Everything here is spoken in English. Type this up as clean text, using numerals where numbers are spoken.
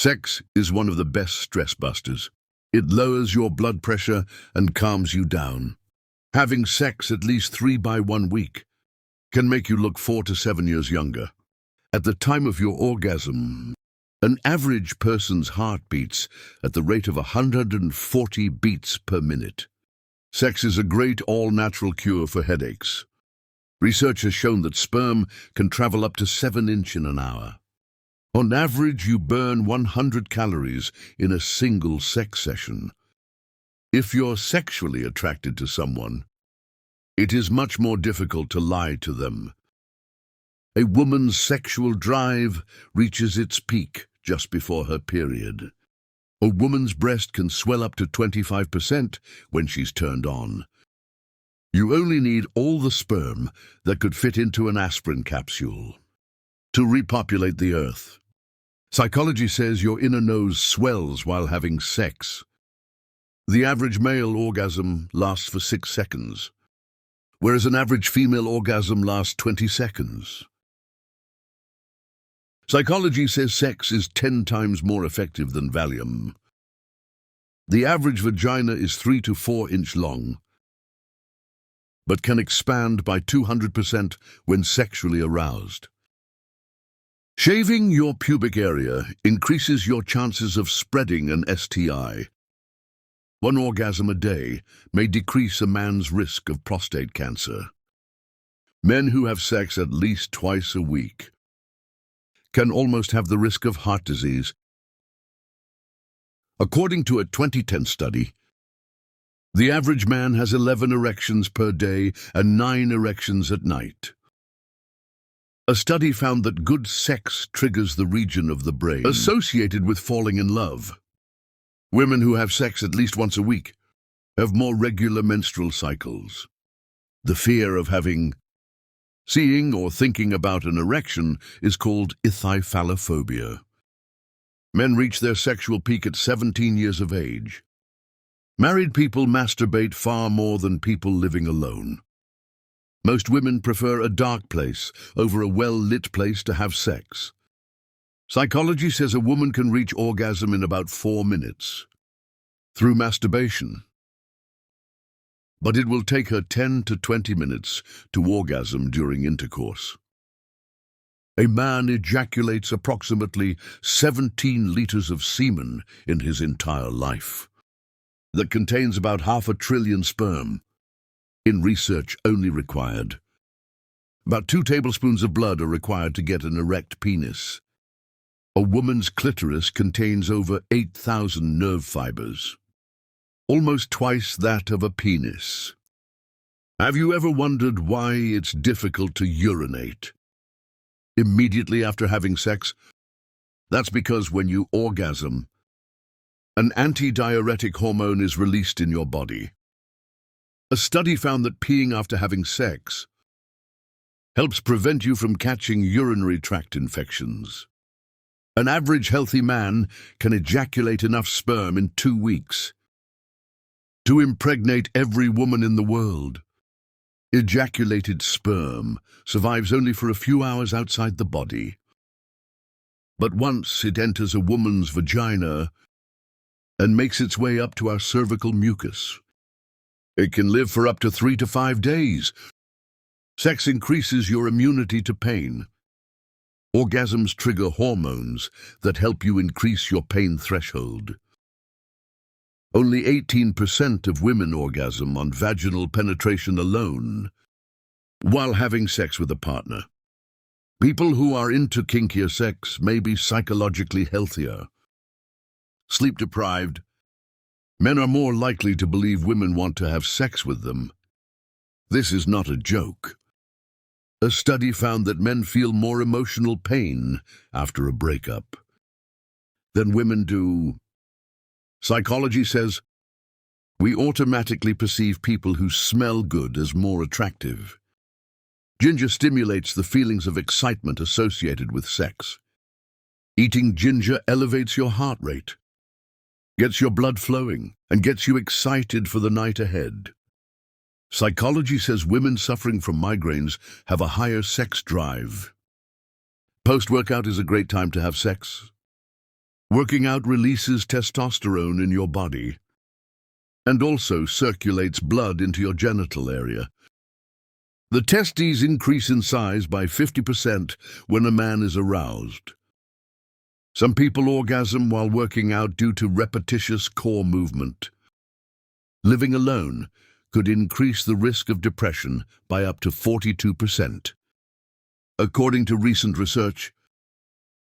Sex is one of the best stress busters. It lowers your blood pressure and calms you down. Having sex at least 3 by 1 week can make you look 4 to 7 years younger. At the time of your orgasm, an average person's heart beats at the rate of 140 beats per minute. Sex is a great all-natural cure for headaches. Research has shown that sperm can travel up to 7 inches in an hour. On average, you burn 100 calories in a single sex session. If you're sexually attracted to someone, it is much more difficult to lie to them. A woman's sexual drive reaches its peak just before her period. A woman's breast can swell up to 25% when she's turned on. You only need all the sperm that could fit into an aspirin capsule to repopulate the earth. Psychology says your inner nose swells while having sex. The average male orgasm lasts for 6 seconds, whereas an average female orgasm lasts 20 seconds. Psychology says sex is 10 times more effective than Valium. The average vagina is 3 to 4 inches long, but can expand by 200% when sexually aroused. Shaving your pubic area increases your chances of spreading an STI. 1 orgasm a day may decrease a man's risk of prostate cancer. Men who have sex at least twice a week can almost have the risk of heart disease. According to a 2010 study, the average man has 11 erections per day and 9 erections at night. A study found that good sex triggers the region of the brain associated with falling in love. Women who have sex at least once a week have more regular menstrual cycles. The fear of seeing or thinking about an erection is called ithaiphalophobia. Men reach their sexual peak at 17 years of age. Married people masturbate far more than people living alone. Most women prefer a dark place over a well-lit place to have sex. Psychology says a woman can reach orgasm in about 4 minutes through masturbation, but it will take her 10 to 20 minutes to orgasm during intercourse. A man ejaculates approximately 17 liters of semen in his entire life. That contains about 500 billion sperm. In research only required. About 2 tablespoons of blood are required to get an erect penis. A woman's clitoris contains over 8,000 nerve fibers, almost twice that of a penis. Have you ever wondered why it's difficult to urinate immediately after having sex? That's because when you orgasm, an antidiuretic hormone is released in your body. A study found that peeing after having sex helps prevent you from catching urinary tract infections. An average healthy man can ejaculate enough sperm in 2 weeks to impregnate every woman in the world. Ejaculated sperm survives only for a few hours outside the body. But once it enters a woman's vagina and makes its way up to our cervical mucus, it can live for up to 3 to 5 days. Sex increases your immunity to pain. Orgasms trigger hormones that help you increase your pain threshold. Only 18% of women orgasm on vaginal penetration alone while having sex with a partner. People who are into kinkier sex may be psychologically healthier. Sleep-deprived, men are more likely to believe women want to have sex with them. This is not a joke. A study found that men feel more emotional pain after a breakup than women do. Psychology says we automatically perceive people who smell good as more attractive. Ginger stimulates the feelings of excitement associated with sex. Eating ginger elevates your heart rate, gets your blood flowing, and gets you excited for the night ahead. Psychology says women suffering from migraines have a higher sex drive. Post-workout is a great time to have sex. Working out releases testosterone in your body and also circulates blood into your genital area. The testes increase in size by 50% when a man is aroused. Some people orgasm while working out due to repetitious core movement. Living alone could increase the risk of depression by up to 42%. According to recent research,